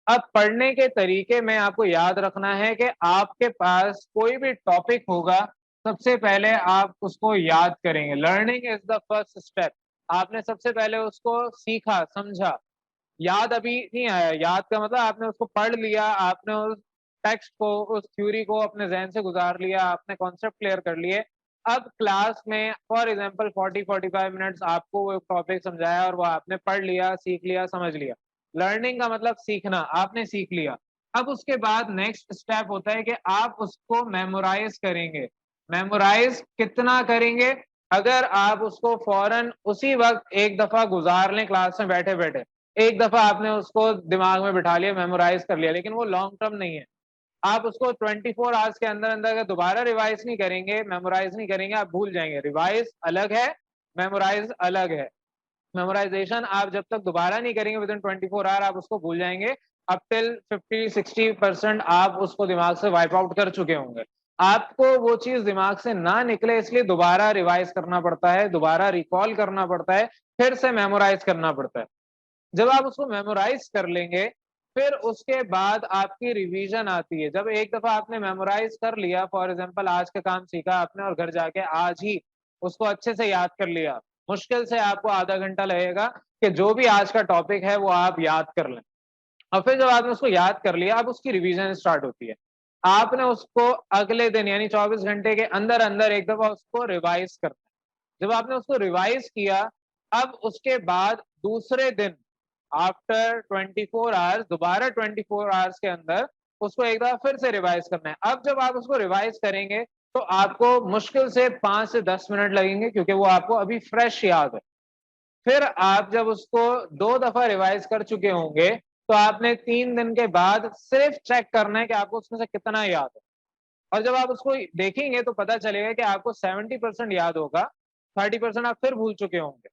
अब पढ़ने के तरीके में आपको याद रखना है कि आपके पास कोई भी टॉपिक होगा, सबसे पहले आप उसको याद करेंगे। Learning is the first step. आपने सबसे पहले उसको सीखा, समझा। याद अभी नहीं आया। याद का मतलब आपने उसको पढ़ लिया, आपने उस टेक्स्ट को, उस थ्योरी को अपने जहन से गुजार लिया, आपने कॉन्सेप्ट क्लियर कर लिए। अब क्लास में फॉर एग्जांपल 40-45 मिनट्स आपको वो टॉपिक समझाया और वो आपने पढ़ लिया, सीख लिया, समझ लिया। लर्निंग का मतलब सीखना, आपने सीख लिया। अब उसके बाद नेक्स्ट स्टेप होता है कि आप उसको मेमोराइज करेंगे। मेमोराइज कितना करेंगे? अगर आप उसको फौरन उसी वक्त एक दफा गुजार लें क्लास में बैठे बैठे, एक दफा आपने उसको दिमाग में बिठा लिया, मेमोराइज कर लिया, लेकिन वो लॉन्ग टर्म नहीं है। आप उसको 24 आवर्स के अंदर अंदर अगर दोबारा रिवाइज नहीं करेंगे, मेमोराइज नहीं करेंगे, आप भूल जाएंगे। रिवाइज अलग है, मेमोराइज अलग है। मेमोराइजेशन आप जब तक दोबारा नहीं करेंगे विद इन 24 आवर, आप उसको भूल जाएंगे। अप टिल 50-60% आप उसको दिमाग से वाइप आउट कर चुके होंगे। आपको वो चीज दिमाग से ना निकले, इसलिए दोबारा रिवाइज करना पड़ता है, दोबारा रिकॉल करना पड़ता है, फिर से मेमोराइज करना पड़ता है। जब आप उसको मेमोराइज कर लेंगे, फिर उसके बाद आपकी रिवीजन आती है। जब एक दफा आपने मेमोराइज कर लिया, फॉर एग्जांपल आज का काम सीखा आपने और घर जाके आज ही उसको अच्छे से याद कर लिया, मुश्किल से आपको आधा घंटा लगेगा कि जो भी आज का टॉपिक है वो आप याद कर लें। और फिर जब आपने उसको याद कर लिया, अब उसकी रिवीजन स्टार्ट होती है। आपने उसको अगले दिन यानी 24 घंटे के अंदर अंदर एक दफा उसको रिवाइज करना है। जब आपने उसको रिवाइज किया, अब उसके बाद दूसरे दिन आफ्टर 24 आवर्स, दोबारा 24 आवर्स के अंदर उसको एक बार फिर से रिवाइज करना है। अब जब आप उसको रिवाइज करेंगे तो आपको मुश्किल से 5 से 10 मिनट लगेंगे, क्योंकि वो आपको अभी फ्रेश याद है। फिर आप जब उसको 2 दफा रिवाइज कर चुके होंगे, तो आपने 3 दिन के बाद सिर्फ चेक करना है कि आपको उसमें से कितना याद है। और जब आप उसको देखेंगे तो पता चलेगा कि आपको 70% याद होगा, 30% आप फिर भूल चुके होंगे।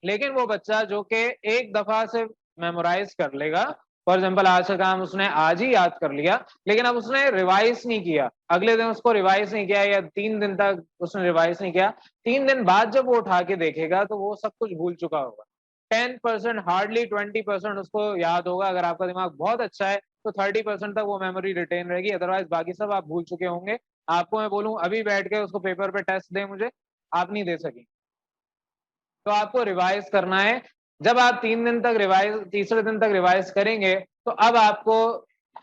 लेकिन वो बच्चा जो कि एक दफा से मेमोराइज कर लेगा, फॉर एग्जाम्पल आज का काम उसने आज ही याद कर लिया, लेकिन अब उसने रिवाइज नहीं किया, अगले दिन उसको रिवाइज नहीं किया, या 3 दिन तक उसने रिवाइज नहीं किया, 3 दिन बाद जब वो उठा के देखेगा तो वो सब कुछ भूल चुका होगा। 10%, हार्डली 20% उसको याद होगा। अगर आपका दिमाग बहुत अच्छा है तो 30% तक वो मेमोरी रिटेन रहेगी, अदरवाइज बाकी सब आप भूल चुके होंगे। आपको मैं बोलूं अभी बैठ के उसको पेपर पे टेस्ट दें मुझे, आप नहीं दे सकेंगे। तो आपको रिवाइज करना है। जब आप 3 दिन तक रिवाइज, तीसरे दिन तक रिवाइज करेंगे, तो अब आपको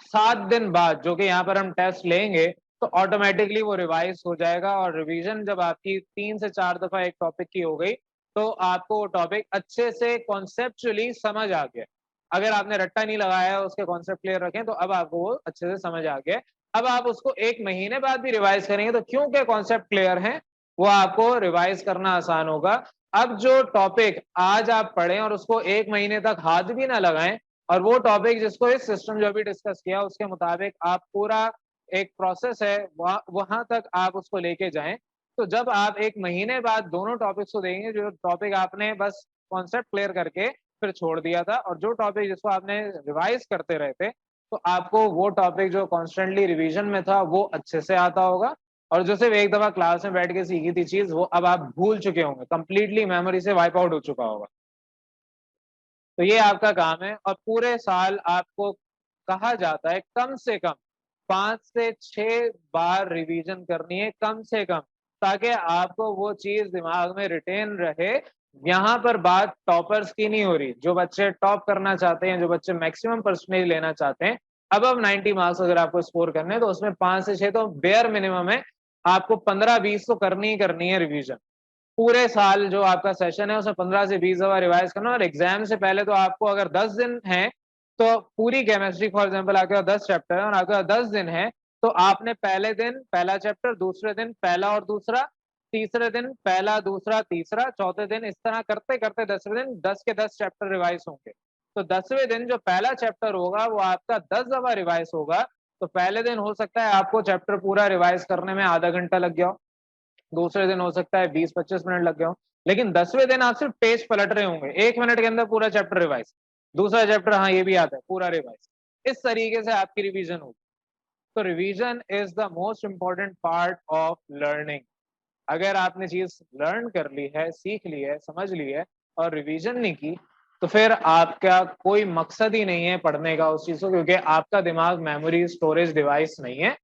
7 दिन बाद जो कि यहाँ पर हम टेस्ट लेंगे, तो ऑटोमेटिकली वो रिवाइज हो जाएगा। और रिवीजन जब आपकी 3 से 4 दफा एक टॉपिक की हो गई, तो आपको वो टॉपिक अच्छे से कॉन्सेप्चुअली समझ आ गया। अगर आपने रट्टा नहीं लगाया, उसके कॉन्सेप्ट क्लियर रखें, तो अब आपको वो अच्छे से समझ आ गया। अब आप उसको 1 महीने बाद भी रिवाइज करेंगे, तो क्योंकि कॉन्सेप्ट क्लियर है, वो आपको रिवाइज करना आसान होगा। अब जो टॉपिक आज आप पढ़ें और उसको 1 महीने तक हाथ भी ना लगाएं, और वो टॉपिक जिसको इस सिस्टम जो अभी डिस्कस किया उसके मुताबिक आप पूरा एक प्रोसेस है वहां तक आप उसको लेके जाएं, तो जब आप 1 महीने बाद दोनों टॉपिक्स को देंगे, जो टॉपिक आपने बस कॉन्सेप्ट क्लियर करके फिर छोड़ दिया था, और जो टॉपिक जिसको आपने रिवाइज करते रहे थे, तो आपको वो टॉपिक जो कॉन्स्टेंटली रिवीजन में था वो अच्छे से आता होगा। और जो सिर्फ एक दफा क्लास में बैठ के सीखी थी चीज, वो अब आप भूल चुके होंगे, कंप्लीटली मेमोरी से वाइप आउट हो चुका होगा। तो ये आपका काम है। और पूरे साल आपको कहा जाता है कम से कम 5 से 6 बार रिवीजन करनी है, कम से कम, ताकि आपको वो चीज दिमाग में रिटेन रहे। यहाँ पर बात टॉपर्स की नहीं हो रही। जो बच्चे टॉप करना चाहते हैं, जो बच्चे मैक्सिमम परसेंटेज लेना चाहते हैं, अब 90 मार्क्स अगर आपको स्कोर करने हैं, तो उसमें 5 से 6 तो बेयर मिनिमम है। आपको 15-20 तो करनी ही करनी है रिवीजन। पूरे साल जो आपका सेशन है उसमें 15 से 20 दफा रिवाइज करना। और एग्जाम से पहले तो आपको अगर 10 दिन है, तो पूरी केमिस्ट्री फॉर एग्जाम्पल आपके पास 10 चैप्टर है और आपके पास 10 दिन है, तो आपने पहले दिन पहला चैप्टर, दूसरे दिन पहला और दूसरा, तीसरे दिन पहला दूसरा तीसरा, चौथे दिन, इस तरह करते करते 10वें दिन 10 के 10 चैप्टर रिवाइज होंगे। तो 10वें दिन जो पहला चैप्टर होगा वो आपका 10 दफा रिवाइज होगा। तो पहले दिन हो सकता है आपको चैप्टर पूरा रिवाइज करने में आधा घंटा लग गया हो, दूसरे दिन हो सकता है 20-25 मिनट लग गए हो, लेकिन 10वें दिन आप सिर्फ पेज पलट रहे होंगे, 1 मिनट के अंदर पूरा चैप्टर रिवाइज, दूसरा चैप्टर हाँ ये भी आता है पूरा रिवाइज। इस तरीके से आपकी रिवीजन होगी। तो revision is the most important part of learning. अगर आपने चीज लर्न कर ली है, सीख ली है, समझ ली है, और रिवीजन नहीं की, तो फिर आपका कोई मकसद ही नहीं है पढ़ने का उस चीज को, क्योंकि आपका दिमाग मेमोरी स्टोरेज डिवाइस नहीं है।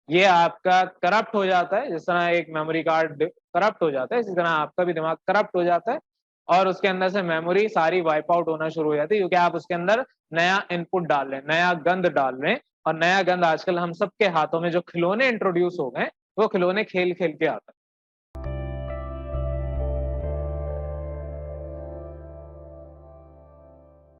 ये आपका करप्ट हो जाता है, जिस तरह एक मेमोरी कार्ड करप्ट हो जाता है, इसी तरह आपका भी दिमाग करप्ट हो जाता है और उसके अंदर से मेमोरी सारी वाइप आउट होना शुरू हो जाती है, क्योंकि आप उसके अंदर नया इनपुट डाल रहे हैं, नया गंद डाल रहे हैं। और नया गंद आजकल हम सबके हाथों में जो खिलौने इंट्रोड्यूस हो गए, वो खिलौने खेल खेल के आता है।